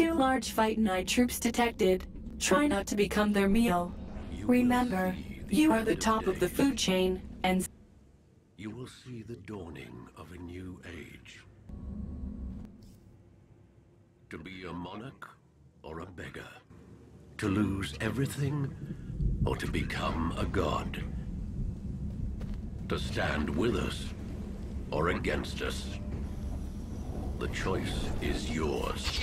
Two large Fight Night troops detected. Try not to become their meal. Remember, you are the top of the food chain, and you will see the dawning of a new age. To be a monarch or a beggar. To lose everything or to become a god. To stand with us or against us. The choice is yours.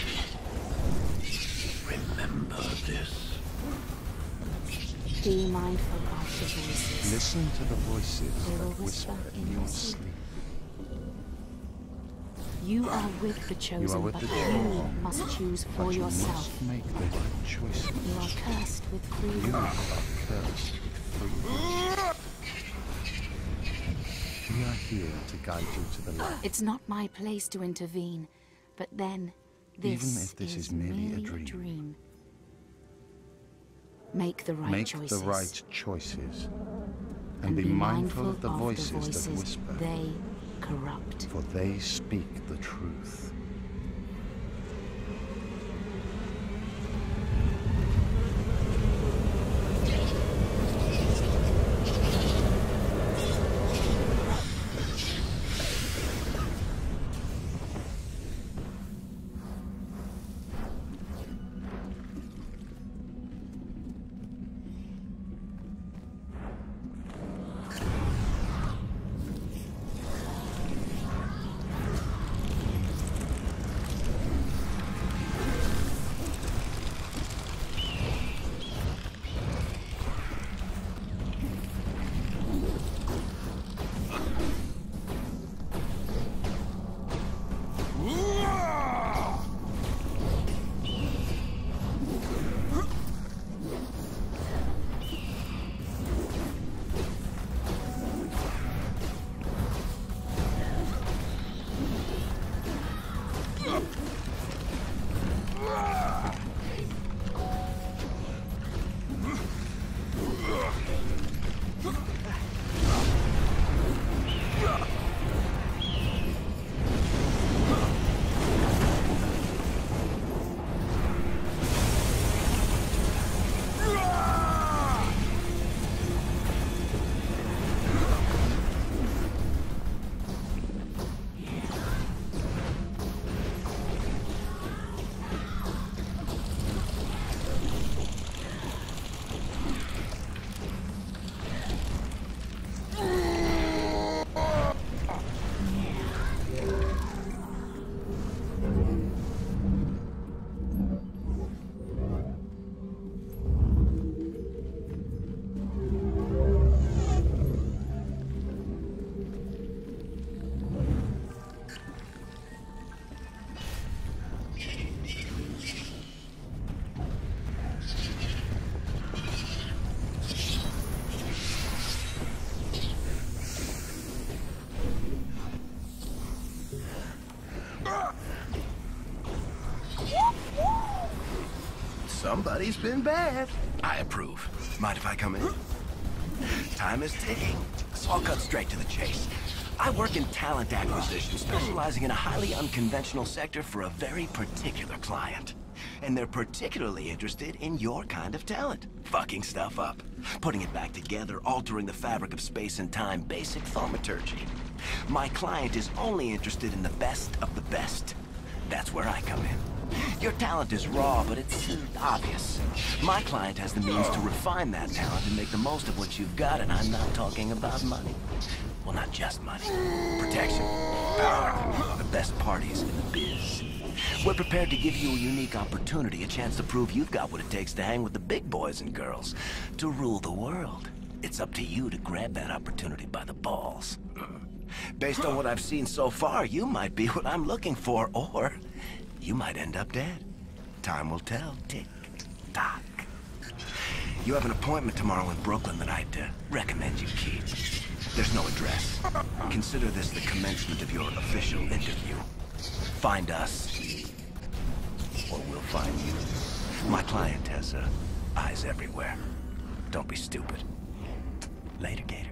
Remember this. Be mindful of the voices. Listen to the voices They will that whisper in your sleep. You are with the chosen, with but the you chosen. must choose for But you yourself. must make the right choice. You are cursed with You freedom. are cursed with freedom. We are here to guide you to the light. It's not my place to intervene, but then this, Even if this is merely a dream. Make the right Make choices. the right choices. And be mindful of the voices that whisper. They corrupt. For they speak the truth. Somebody's been bad. I approve. Mind if I come in? Time is ticking, so I'll cut straight to the chase. I work in talent acquisition, specializing in a highly unconventional sector for a very particular client. And they're particularly interested in your kind of talent. Fucking stuff up, putting it back together, altering the fabric of space and time, basic thaumaturgy. My client is only interested in the best of the best. That's where I come in. Your talent is raw, but it's obvious. My client has the means to refine that talent and make the most of what you've got, and I'm not talking about money. Well, not just money. Protection, power, the best parties in the biz. We're prepared to give you a unique opportunity, a chance to prove you've got what it takes to hang with the big boys and girls, to rule the world. It's up to you to grab that opportunity by the balls. Based on what I've seen so far, you might be what I'm looking for, or you might end up dead. Time will tell. Tick, tock. You have an appointment tomorrow in Brooklyn that I'd recommend you keep. There's no address. Consider this the commencement of your official interview. Find us, or we'll find you. My client has eyes everywhere. Don't be stupid. Later, Gator.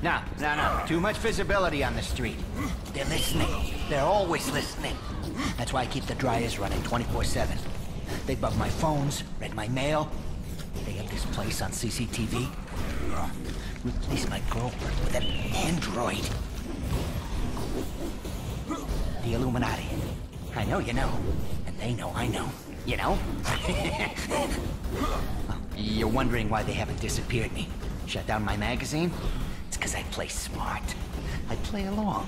No. Too much visibility on the street. They're listening. They're always listening. That's why I keep the dryers running 24/7. They bug my phones, read my mail. They have this place on CCTV. Replace my girlfriend with an android. The Illuminati. I know you know. And they know I know. You know? You're wondering why they haven't disappeared me. Shut down my magazine? It's because I play smart. I play along.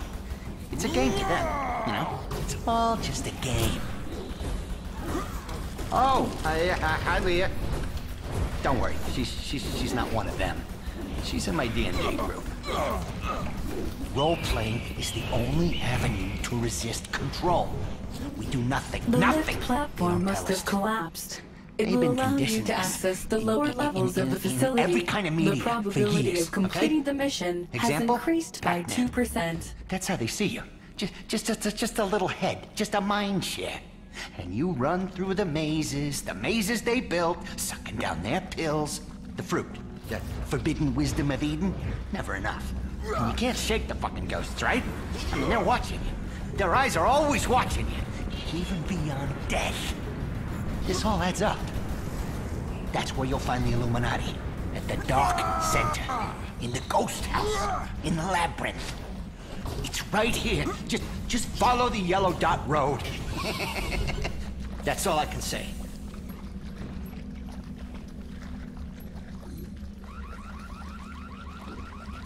It's a game to them, you know? It's all just a game. Oh, hi, Leah. Don't worry, she's not one of them. She's in my D&D group. Role-playing is the only avenue to resist control. We do nothing. The Nothing. lift platform must have collapsed. It They've will been allow you conditioned to us access the lower levels of the facility. every kind of media the for probability years, of completing okay? the mission Example? has increased by Batman. 2%. That's how they see you. Just a little head, just a mind share. And you run through the mazes they built, sucking down their pills. The fruit, the forbidden wisdom of Eden, never enough. And you can't shake the fucking ghosts, right? I mean, they're watching you. Their eyes are always watching you, even beyond death. This all adds up. That's where you'll find the Illuminati. At the dark center. In the ghost house. In the labyrinth. It's right here. Just follow the yellow dot road. That's all I can say.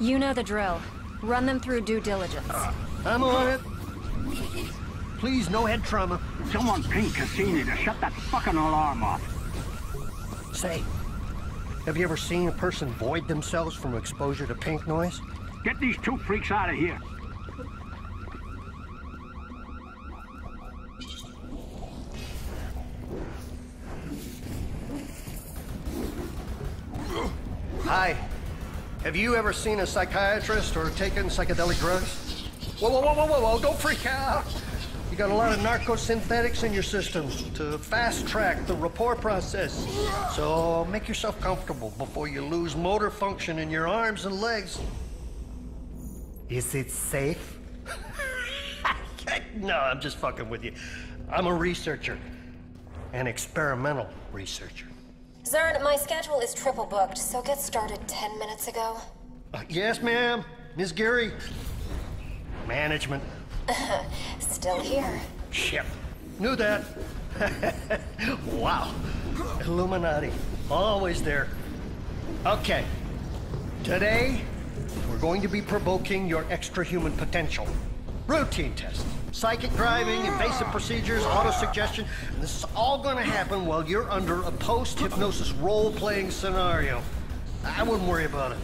You know the drill. Run them through due diligence. I'm on it. Please, no head trauma. Someone ping Cassini to shut that fucking alarm off. Say, have you ever seen a person void themselves from exposure to pink noise? Get these two freaks out of here. Hi. Have you ever seen a psychiatrist or taken psychedelic drugs? Whoa, don't freak out. You got a lot of narcosynthetics in your system to fast-track the rapport process. So make yourself comfortable before you lose motor function in your arms and legs. Is it safe? No, I'm just fucking with you. I'm a researcher. An experimental researcher. Zern, my schedule is triple booked, so get started 10 minutes ago. Yes, ma'am. Ms. Geary. Management. Still here. Shit. Knew that. Wow. Illuminati. Always there. Okay. Today, we're going to be provoking your extra-human potential. Routine tests. Psychic driving, invasive procedures, auto-suggestion. And this is all gonna happen while you're under a post-hypnosis role-playing scenario. I wouldn't worry about it.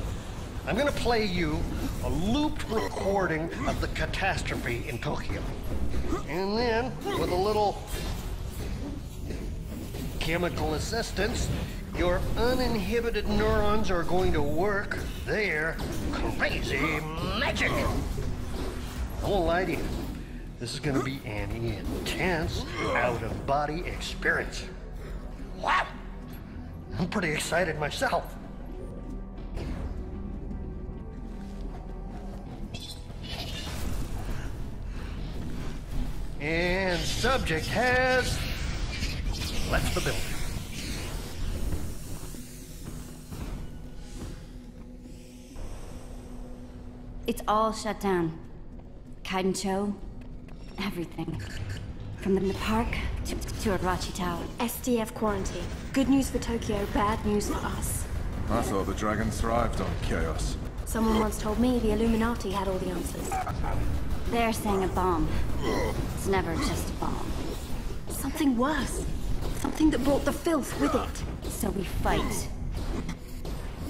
I'm gonna play you a looped recording of the catastrophe in Tokyo. And then, with a little chemical assistance, your uninhibited neurons are going to work their crazy magic. I won't lie to you. This is gonna be an intense, out-of-body experience. Wow! I'm pretty excited myself. And subject has left the building. It's all shut down. Kaidencho, everything. From the park to Arachi Tower. SDF quarantine. Good news for Tokyo, bad news for us. I thought the dragon thrived on chaos. Someone once told me the Illuminati had all the answers. They're saying a bomb. It's never just a bomb. Something worse. Something that brought the filth with it. So we fight.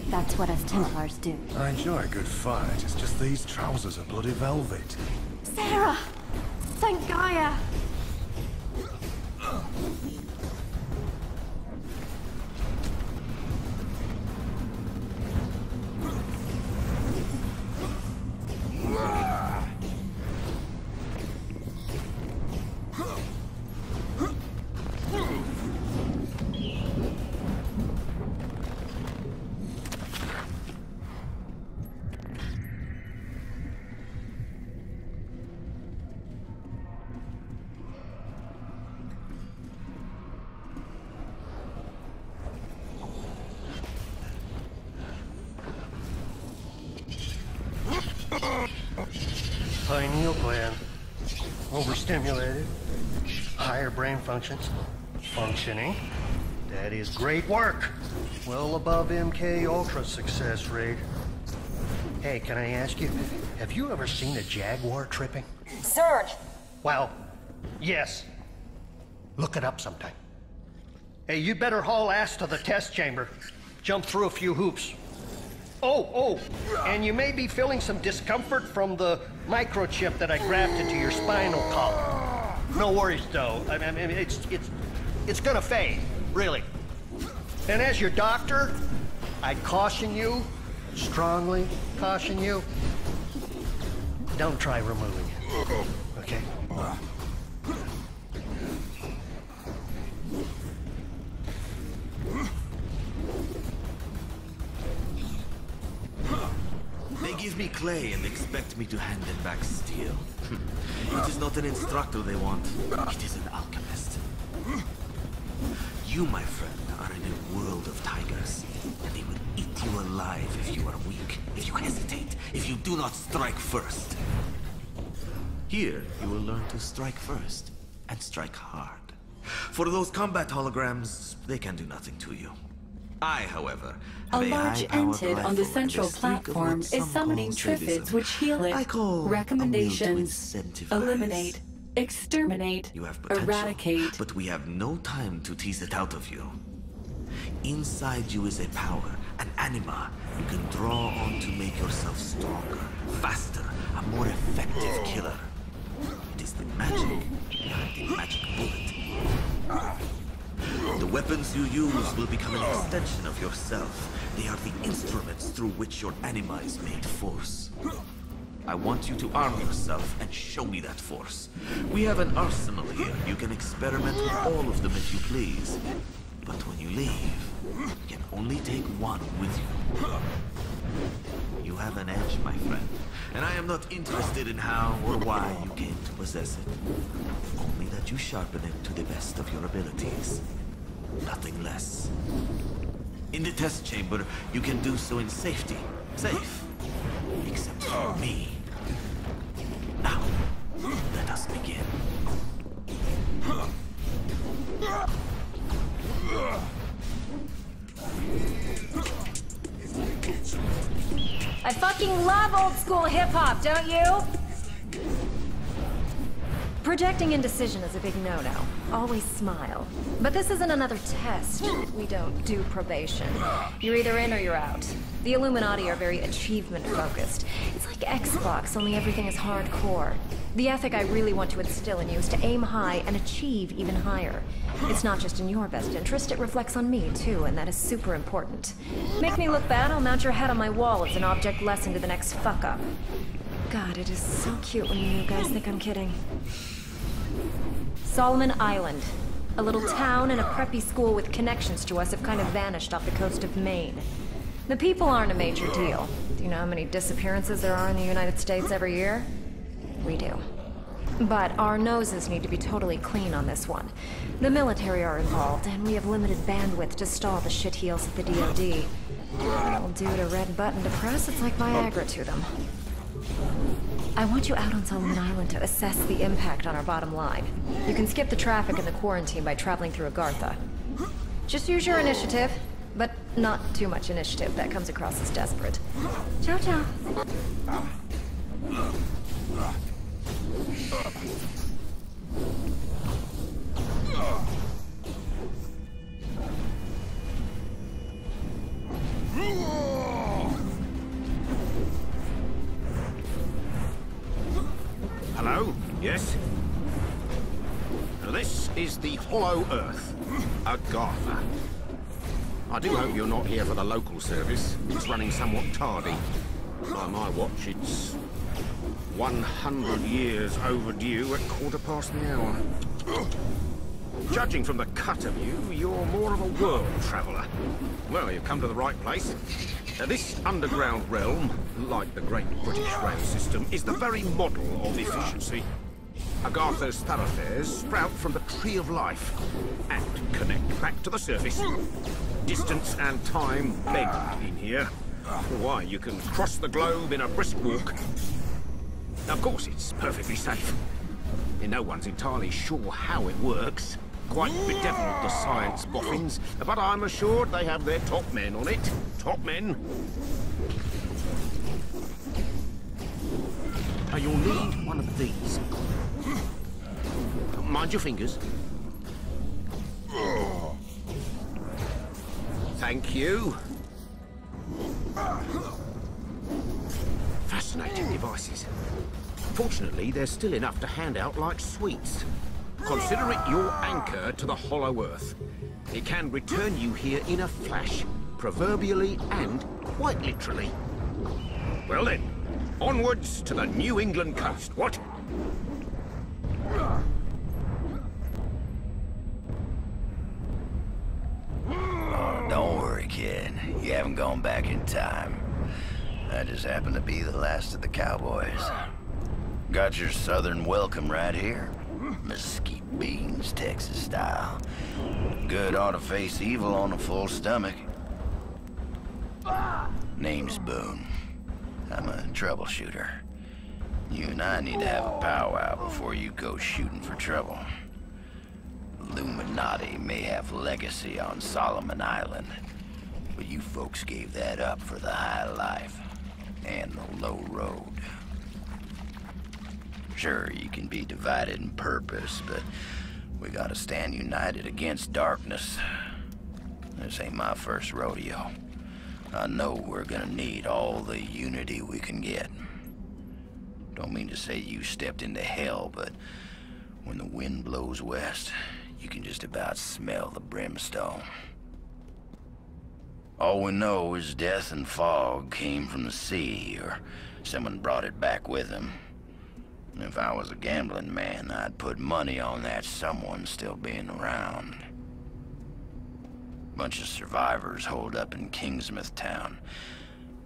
That's what us Templars do. I enjoy a good fight, it's just these trousers are bloody velvet. Sarah! Thank Gaia! overstimulated, higher brain functions, functioning. That is great work. Well above MK Ultra success rate. Hey, can I ask you, have you ever seen a jaguar tripping? Zerd! Well, yes. Look it up sometime. Hey, you better haul ass to the test chamber. Jump through a few hoops. Oh, and you may be feeling some discomfort from the microchip that I grafted to your spinal column. No worries, though. I mean, it's gonna fade, really. And as your doctor, I caution you, strongly caution you, don't try removing it. Okay? They give me clay and expect me to hand them back steel. It is not an instructor they want. It is an alchemist. You, my friend, are in a world of tigers, and they will eat you alive if you are weak, if you hesitate, if you do not strike first. Here, you will learn to strike first, and strike hard. For those combat holograms, they can do nothing to you. I, however, A have large high-powered entid on rifle the and central a streak of platform what is some summoning call sadism. triffids which heal it. I call Recommendations: a will to incentivize. eliminate, exterminate, You have potential, eradicate. but we have no time to tease it out of you. Inside you is a power, an anima you can draw on to make yourself stronger, faster, a more effective killer. It is the magic behind the magic bullet. The weapons you use will become an extension of yourself. They are the instruments through which your anima is made force. I want you to arm yourself and show me that force. We have an arsenal here. You can experiment with all of them if you please. But when you leave, you can only take one with you. You have an edge, my friend, and I am not interested in how or why you came to possess it. Only that you sharpen it to the best of your abilities. Nothing less. In the test chamber, you can do so in safety. Safe. Except for me. Now, let us begin. I fucking love old school hip-hop, don't you? Projecting indecision is a big no-no. Always smile. But this isn't another test. We don't do probation. You're either in or you're out. The Illuminati are very achievement-focused. It's like Xbox, only everything is hardcore. The ethic I really want to instill in you is to aim high and achieve even higher. It's not just in your best interest, it reflects on me, too, and that is super important. Make me look bad, I'll mount your head on my wall as an object lesson to the next fuck-up. God, it is so cute when you guys think I'm kidding. Solomon Island. A little town and a preppy school with connections to us have kind of vanished off the coast of Maine. The people aren't a major deal. Do you know how many disappearances there are in the United States every year? We do. But our noses need to be totally clean on this one. The military are involved, and we have limited bandwidth to stall the shitheels at the DoD. I'll do it a red button to press, it's like Viagra to them. I want you out on Solomon Island to assess the impact on our bottom line. You can skip the traffic and the quarantine by traveling through Agartha. Just use your initiative, but not too much initiative. That comes across as desperate. Ciao, ciao. Hello? Yes? Now this is the Hollow Earth, Agartha. I do hope you're not here for the local service. It's running somewhat tardy. By my watch, it's 100 years overdue at 1/4 the hour. Judging from the cut of you, you're more of a world traveller. Well, you've come to the right place. This underground realm, like the great British rail system, is the very model of efficiency. Agartha's thoroughfares sprout from the Tree of Life and connect back to the surface. Distance and time begged in here. Why, you can cross the globe in a brisk walk. Of course, it's perfectly safe. No one's entirely sure how it works. Quite bedeviled, the science boffins, but I'm assured they have their top men on it. Top men. Now you'll need one of these. Mind your fingers. Thank you. Fascinating devices. Fortunately, there's still enough to hand out like sweets. Consider it your anchor to the hollow earth. It can return you here in a flash, proverbially and quite literally. Well then, onwards to the New England coast, what? Oh, don't worry, kid. You haven't gone back in time. I just happen to be the last of the cowboys. Got your southern welcome right here. Mesquite beans, Texas style. Good ought to face evil on a full stomach. Name's Boone. I'm a troubleshooter. You and I need to have a powwow before you go shooting for trouble. Illuminati may have legacy on Solomon Island, but you folks gave that up for the high life and the low road. Sure, you can be divided in purpose, but we gotta stand united against darkness. This ain't my first rodeo. I know we're gonna need all the unity we can get. Don't mean to say you stepped into hell, but when the wind blows west, you can just about smell the brimstone. All we know is death and fog came from the sea, or someone brought it back with him. If I was a gambling man, I'd put money on that someone still being around. Bunch of survivors holed up in Kingsmouth town.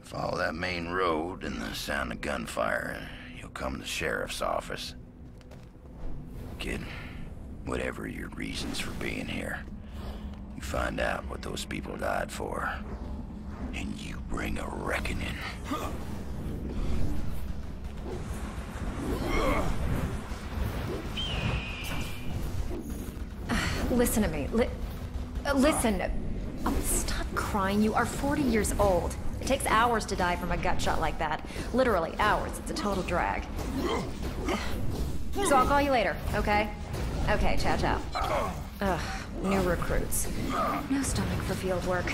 Follow that main road and the sound of gunfire, you'll come to the sheriff's office. Kid, whatever your reasons for being here, you find out what those people died for, and you bring a reckoning. Listen to me. Listen. Oh, stop crying. You are 40 years old. It takes hours to die from a gut shot like that. Literally hours. It's a total drag. So I'll call you later, okay? Okay, ciao, ciao. Ugh, new recruits. No stomach for field work.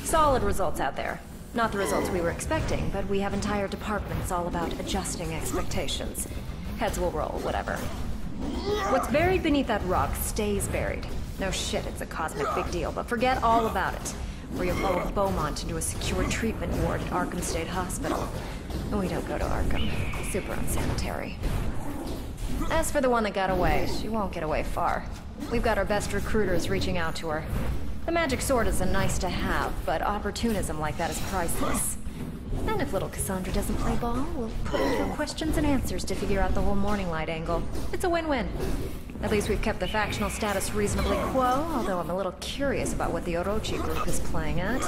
Solid results out there. Not the results we were expecting, but we have entire departments all about adjusting expectations. Heads will roll, whatever. What's buried beneath that rock stays buried. No shit, it's a cosmic big deal, but forget all about it. Or you'll follow Beaumont into a secure treatment ward at Arkham State Hospital. We don't go to Arkham. Super unsanitary. As for the one that got away, she won't get away far. We've got our best recruiters reaching out to her. The magic sword is a nice to have, but opportunism like that is priceless. And if little Cassandra doesn't play ball, we'll put her through questions and answers to figure out the whole Morning Light angle. It's a win-win. At least we've kept the factional status reasonably quo, although I'm a little curious about what the Orochi group is playing at.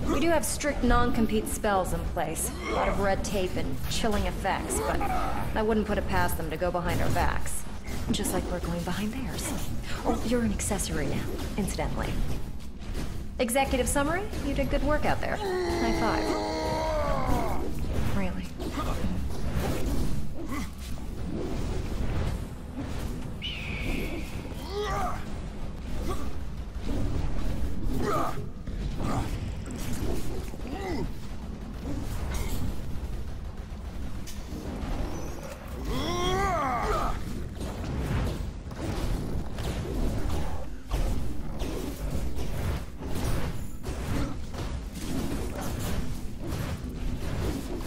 We do have strict non-compete spells in place, a lot of red tape and chilling effects, but I wouldn't put it past them to go behind our backs. Just like we're going behind theirs. Oh, you're an accessory now, incidentally. Executive summary? You did good work out there. High five. Really.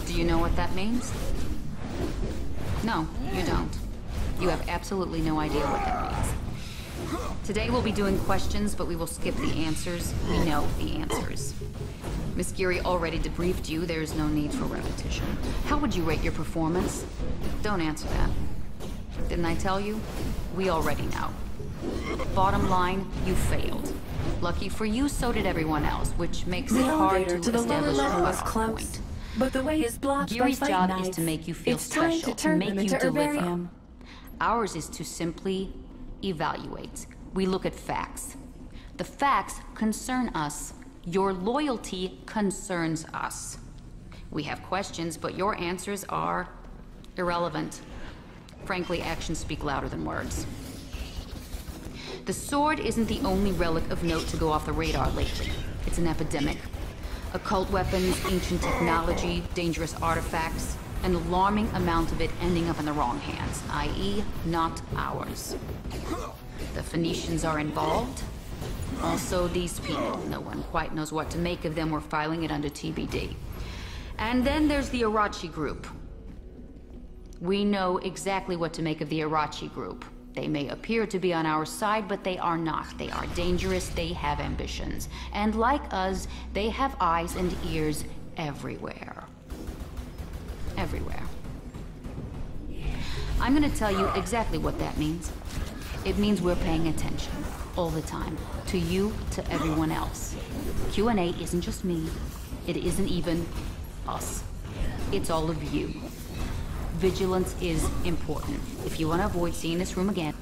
Do you know what that means? No, you don't. You have absolutely no idea what that means. Today we'll be doing questions, but we will skip the answers. We know the answers. Miss Geary already debriefed you. There's no need for repetition. How would you rate your performance? Don't answer that. Didn't I tell you? We already know. Bottom line, you failed. Lucky for you, so did everyone else, which makes it hard to the lower establish level who is is on close. point. but the way is blocked by Geary's fight job knights. is to make you feel It's time special, to turn make them you into deliver. herbarium. Ours is to simply evaluate. We look at facts. The facts concern us. Your loyalty concerns us. We have questions, but your answers are irrelevant. Frankly, actions speak louder than words. The sword isn't the only relic of note to go off the radar lately. It's an epidemic. Occult weapons, ancient technology, dangerous artifacts, an alarming amount of it ending up in the wrong hands, i.e., not ours. The Phoenicians are involved. Also, these people. No one quite knows what to make of them. We're filing it under TBD. And then there's the Arachi group. We know exactly what to make of the Arachi group. They may appear to be on our side, but they are not. They are dangerous, they have ambitions. And like us, they have eyes and ears everywhere. Everywhere. I'm gonna tell you exactly what that means. It means we're paying attention, all the time. To you, to everyone else. Q&A isn't just me. It isn't even us. It's all of you. Vigilance is important. If you want to avoid seeing this room again.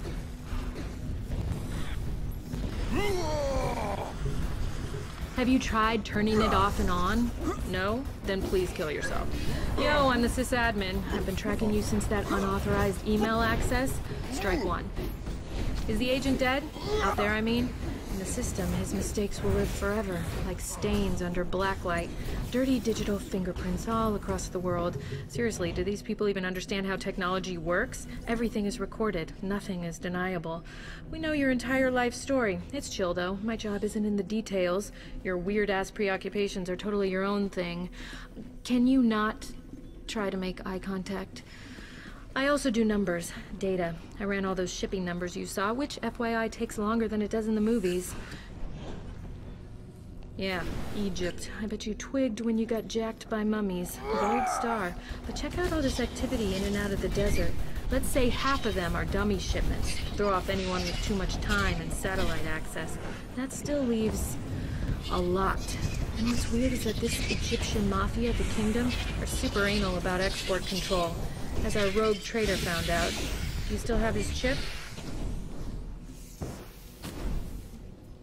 Have you tried turning it off and on? No? Then please kill yourself. Yo, I'm the sysadmin. I've been tracking you since that unauthorized email access. Strike one. Is the agent dead? Out there, I mean? In the system, his mistakes will live forever, like stains under blacklight. Dirty digital fingerprints all across the world. Seriously, do these people even understand how technology works? Everything is recorded. Nothing is deniable. We know your entire life story. It's chill, though. My job isn't in the details. Your weird-ass preoccupations are totally your own thing. Can you not try to make eye contact? I also do numbers, data. I ran all those shipping numbers you saw, which, FYI, takes longer than it does in the movies. Yeah, Egypt. I bet you twigged when you got jacked by mummies. Gold star. But check out all this activity in and out of the desert. Let's say half of them are dummy shipments. Throw off anyone with too much time and satellite access. That still leaves a lot. And what's weird is that this Egyptian mafia, the kingdom, are super anal about export control. As our rogue trader found out. Do you still have his chip?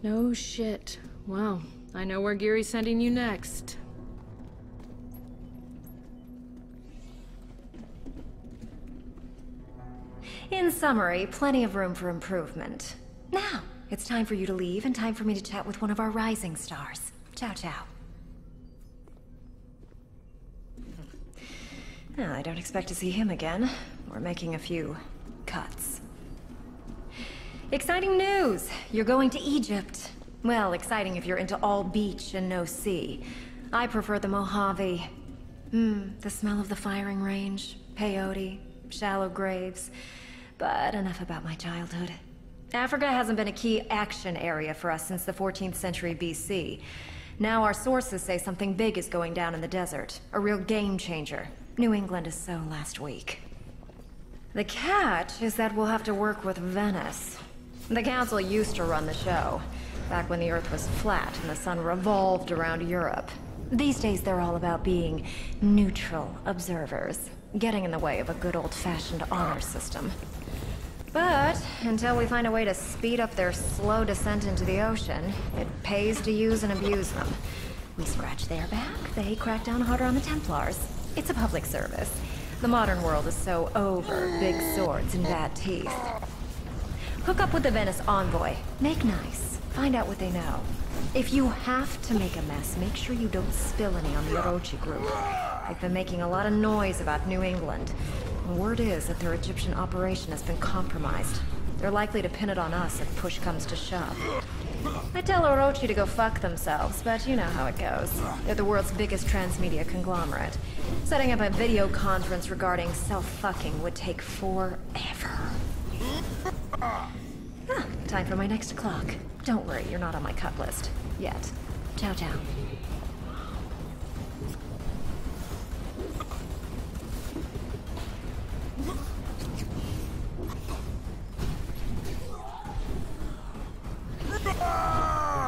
No shit. Wow. I know where Geary's sending you next. In summary, plenty of room for improvement. Now, it's time for you to leave and time for me to chat with one of our rising stars. Ciao, ciao. I don't expect to see him again. We're making a few cuts. Exciting news! You're going to Egypt. Well, exciting if you're into all beach and no sea. I prefer the Mojave. The smell of the firing range, peyote, shallow graves. But enough about my childhood. Africa hasn't been a key action area for us since the 14th century BC. Now our sources say something big is going down in the desert. A real game changer. New England is so last week. The catch is that we'll have to work with Venice. The Council used to run the show, back when the Earth was flat and the sun revolved around Europe. These days they're all about being neutral observers, getting in the way of a good old-fashioned honor system. But until we find a way to speed up their slow descent into the ocean, it pays to use and abuse them. We scratch their back, they crack down harder on the Templars. It's a public service. The modern world is so over big swords and bad teeth. Hook up with the Venice envoy. Make nice. Find out what they know. If you have to make a mess, make sure you don't spill any on the Orochi group. They've been making a lot of noise about New England. The word is that their Egyptian operation has been compromised. They're likely to pin it on us if push comes to shove. I tell Orochi to go fuck themselves, but you know how it goes. They're the world's biggest transmedia conglomerate. Setting up a video conference regarding self-fucking would take forever. Time for my next clock. Don't worry, you're not on my cut list. Yet. Ciao, ciao.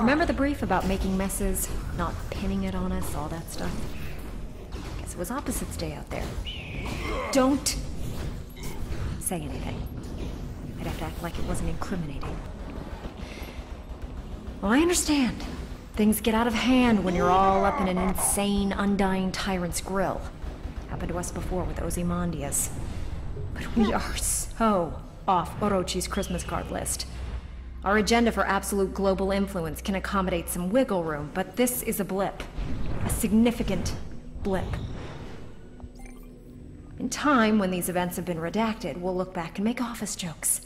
Remember the brief about making messes, not pinning it on us, all that stuff? Guess It was Opposites Day out there. Don't say anything. I'd have to act like it wasn't incriminating. Well, I understand. Things get out of hand when you're all up in an insane, undying tyrant's grill. Happened to us before with Ozymandias. But we are so off Orochi's Christmas card list. Our agenda for absolute global influence can accommodate some wiggle room, but this is a blip. A significant blip. In time, when these events have been redacted, we'll look back and make office jokes.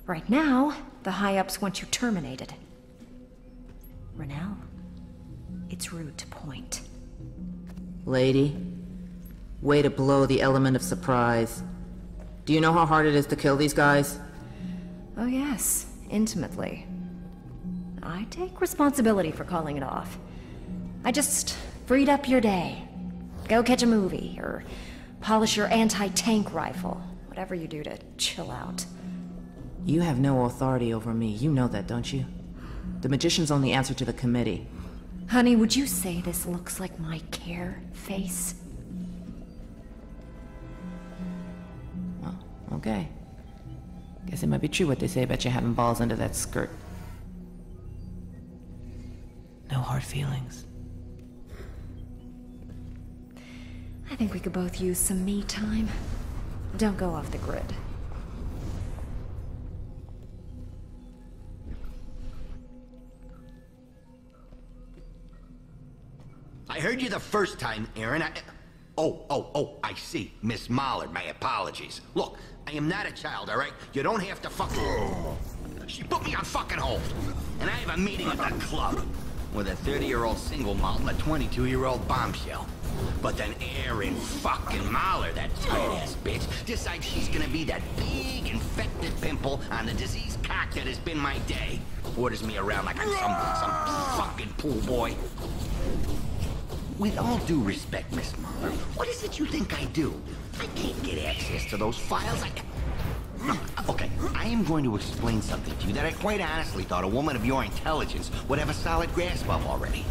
Right now, the high-ups want you terminated. Renelle, it's rude to point. Lady, way to blow the element of surprise. Do you know how hard it is to kill these guys? Oh yes, intimately. I take responsibility for calling it off. I just freed up your day. Go catch a movie, or polish your anti-tank rifle. Whatever you do to chill out. You have no authority over me. You know that, don't you? The magician's only answer to the committee. Honey, would you say this looks like my care face? Well, okay. Guess it might be true what they say about you having balls under that skirt. No hard feelings. I think we could both use some me time. Don't go off the grid. I heard you the first time, Aaron. I see. Miss Mollard, my apologies. Look, I am not a child, all right? You don't have to fucking... She put me on fucking hold. And I have a meeting at the club with a 30-year-old single malt and a 22-year-old bombshell. But then Aaron fucking Mollard, that tight-ass bitch, decides she's gonna be that big infected pimple on the diseased cock that has been my day. Orders me around like I'm some fucking pool boy. With all due respect, Miss Muller, what is it you think I do? I can't get access to those files. Okay, I am going to explain something to you that I quite honestly thought a woman of your intelligence would have a solid grasp of already.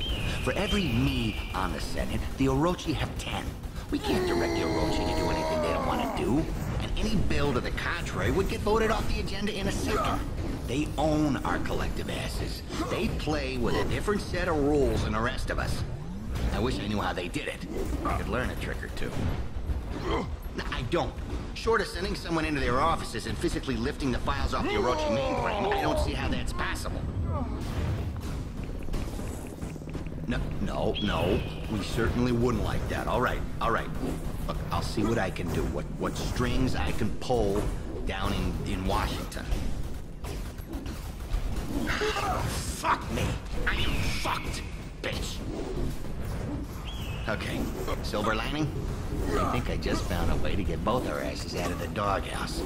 For every me on the Senate, the Orochi have 10. We can't direct the Orochi to do anything they don't want to do. And any bill to the contrary would get voted off the agenda in a second. They own our collective asses. They play with a different set of rules than the rest of us. I wish I knew how they did it. I could learn a trick or two. No, I don't. Short of sending someone into their offices and physically lifting the files off the Orochi mainframe, I don't see how that's possible. No. We certainly wouldn't like that. All right. Look, I'll see what I can do. What strings I can pull down in Washington. Fuck me. I am fucked, bitch. Okay, silver lining? I think I just found a way to get both our asses out of the doghouse.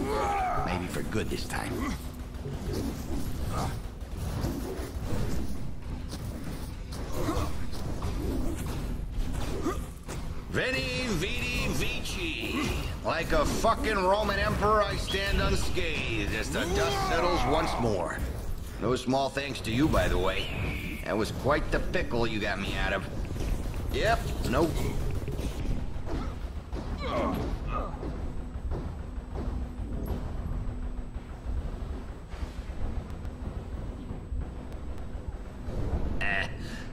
Maybe for good this time. Veni, vidi, vici. Like a fucking Roman emperor, I stand unscathed as the dust settles once more. No small thanks to you, by the way. That was quite the pickle you got me out of. Yep, nope.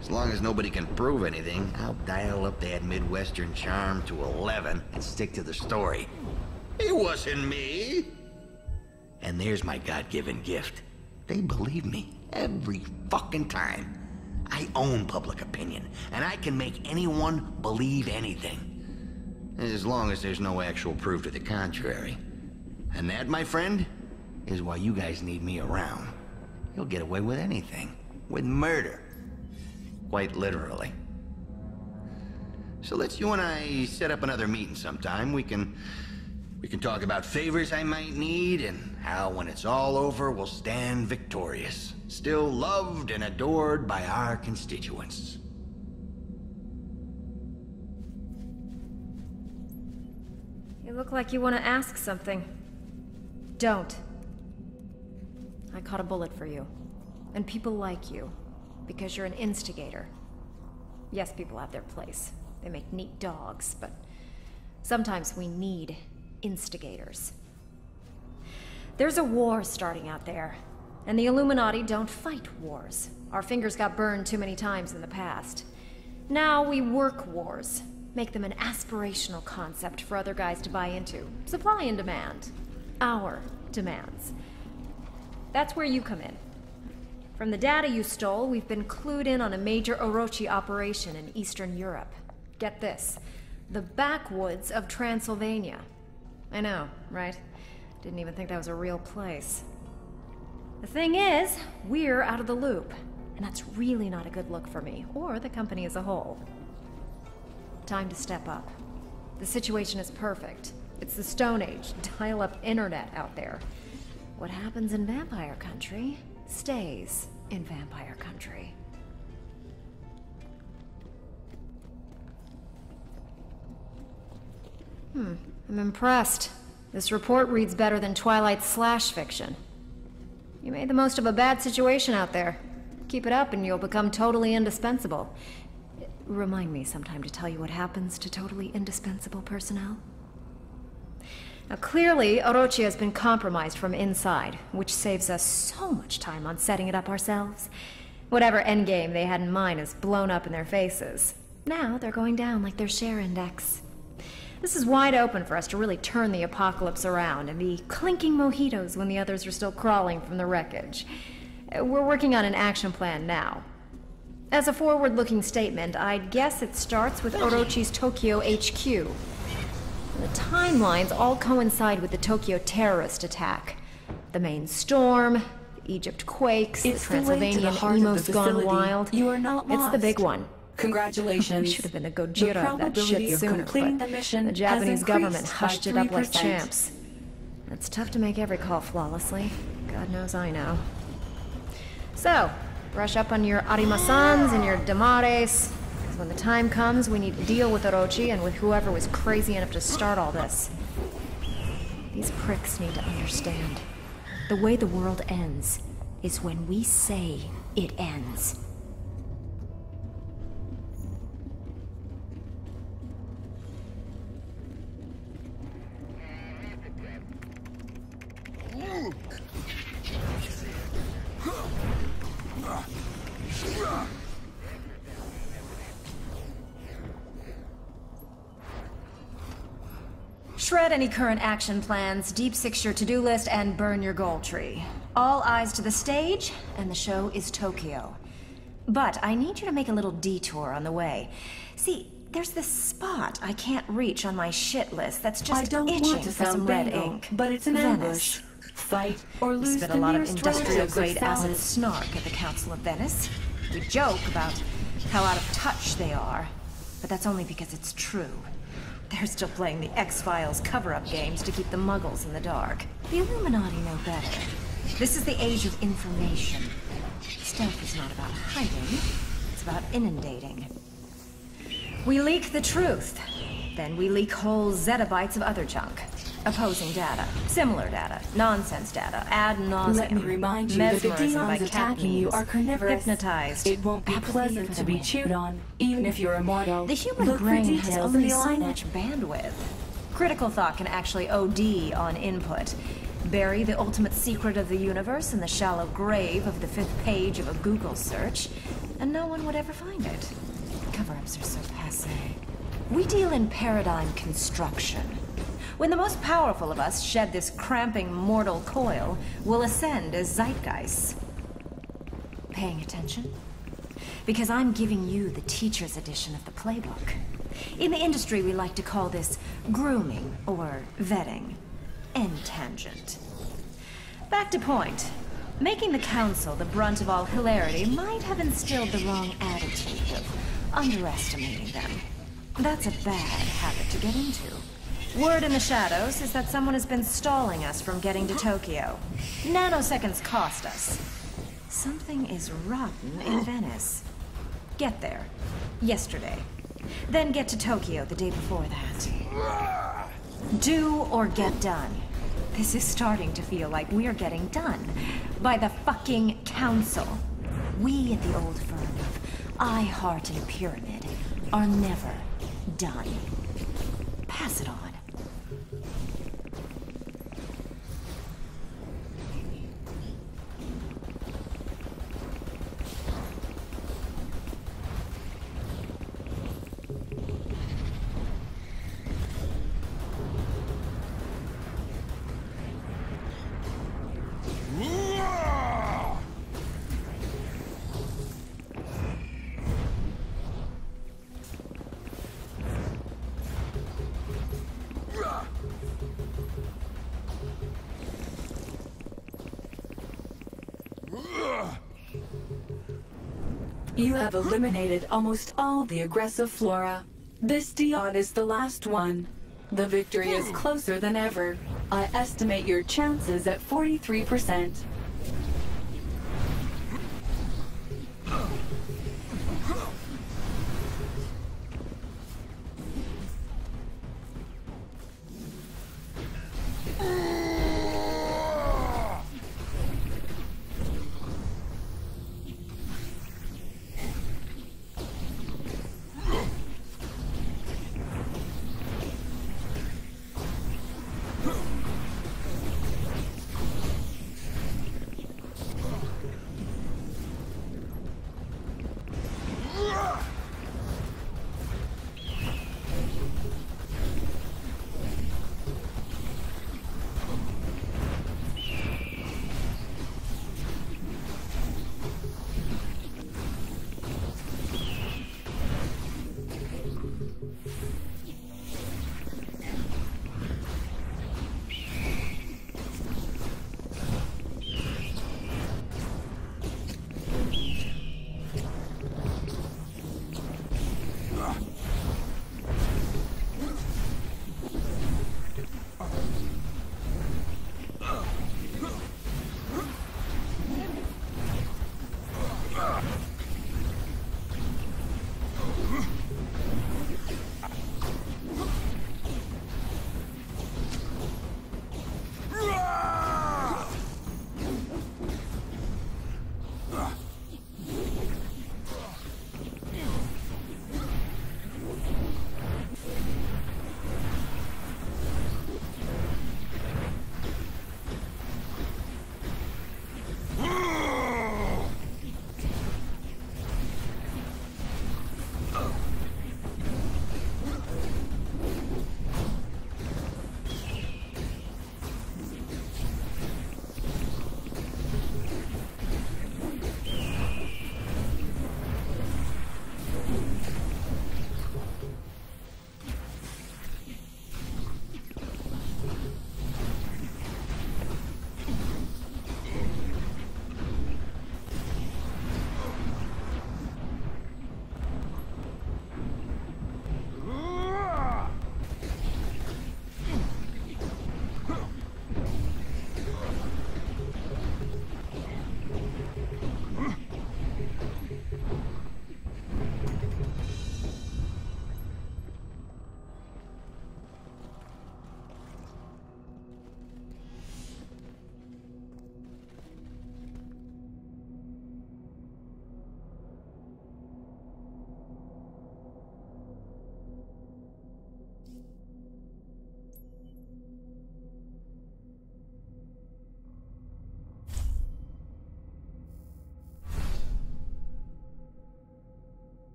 As long as nobody can prove anything, I'll dial up that Midwestern charm to 11 and stick to the story. It wasn't me. And there's my God-given gift. They believe me every fucking time. I own public opinion, and I can make anyone believe anything. As long as there's no actual proof to the contrary. And that, my friend, is why you guys need me around. You'll get away with anything. With murder. Quite literally. So let's you and I set up another meeting sometime. We can talk about favors I might need and how when it's all over we'll stand victorious. Still loved and adored by our constituents. You look like you want to ask something. Don't. I caught a bullet for you. And people like you. Because you're an instigator. Yes, people have their place. They make neat dogs, but sometimes we need instigators. There's a war starting out there, and the Illuminati don't fight wars. Our fingers got burned too many times in the past. Now we work wars, make them an aspirational concept for other guys to buy into. Supply and demand. Our demands. That's where you come in. From the data you stole, we've been clued in on a major Orochi operation in Eastern Europe. Get this, the backwoods of Transylvania. I know, right? Didn't even think that was a real place. The thing is, we're out of the loop, and that's really not a good look for me, or the company as a whole. Time to step up. The situation is perfect. It's the Stone Age, dial-up internet out there. What happens in vampire country stays in vampire country. I'm impressed. This report reads better than Twilight's slash fiction. You made the most of a bad situation out there. Keep it up and you'll become totally indispensable. Remind me sometime to tell you what happens to totally indispensable personnel. Now clearly, Orochi has been compromised from inside, which saves us so much time on setting it up ourselves. Whatever endgame they had in mind is blown up in their faces. Now they're going down like their share index. This is wide open for us to really turn the apocalypse around and be clinking mojitos when the others are still crawling from the wreckage. We're working on an action plan now. As a forward-looking statement, I'd guess it starts with Orochi's Tokyo HQ. The timelines all coincide with the Tokyo terrorist attack. The main storm, the Egypt quakes, the Transylvanian emos gone wild. You are not lost. It's the big one. Congratulations. We should have been a Gojira of that shit sooner, but the Japanese government hushed it up like champs. It's tough to make every call flawlessly. God knows I know. So, brush up on your Arimasans and your Damares, because when the time comes, we need to deal with Orochi and with whoever was crazy enough to start all this. These pricks need to understand. The way the world ends is when we say it ends. Shred any current action plans, deep six your to-do list, and burn your goal tree. All eyes to the stage, and the show is Tokyo. But I need you to make a little detour on the way. See, there's this spot I can't reach on my shit list that's just itching for some red ink. But it's an ambush. Fight or lose Spit the a lot of nearest industrial-grade relatives of acid salad. snark at the Council of Venice. We joke about how out of touch they are, but that's only because it's true. They're still playing the X-Files cover-up games to keep the Muggles in the dark. The Illuminati know better. This is the age of information. Stealth is not about hiding, it's about inundating. We leak the truth, then we leak whole zettabytes of other junk. Opposing data, similar data, nonsense data, ad nauseum. Let me remind you that the Mesmerism by demons attacking you are carnivorous. hypnotized. It won't be Apathy pleasant for to the be win. chewed on, even if you're immortal. The human Look for brain has details only in the so alignment. much bandwidth. Critical thought can actually OD on input. Bury the ultimate secret of the universe in the shallow grave of the 5th page of a Google search, and no one would ever find it. Cover-ups are so passé. We deal in paradigm construction. When the most powerful of us shed this cramping mortal coil, we'll ascend as zeitgeists. Paying attention? Because I'm giving you the teacher's edition of the playbook. In the industry, we like to call this grooming or vetting. End tangent. Back to point. Making the council the brunt of all hilarity might have instilled the wrong attitude of underestimating them. That's a bad habit to get into. Word in the shadows is that someone has been stalling us from getting to Tokyo. Nanoseconds cost us. Something is rotten in Venice. Get there. Yesterday. Then get to Tokyo the day before that. Do or get done. This is starting to feel like we're getting done. By the fucking council. We at the old firm of I, Heart, and Pyramid are never Done. Pass it on. You have eliminated almost all the aggressive flora. This Diod is the last one. The victory is closer than ever. I estimate your chances at 43%.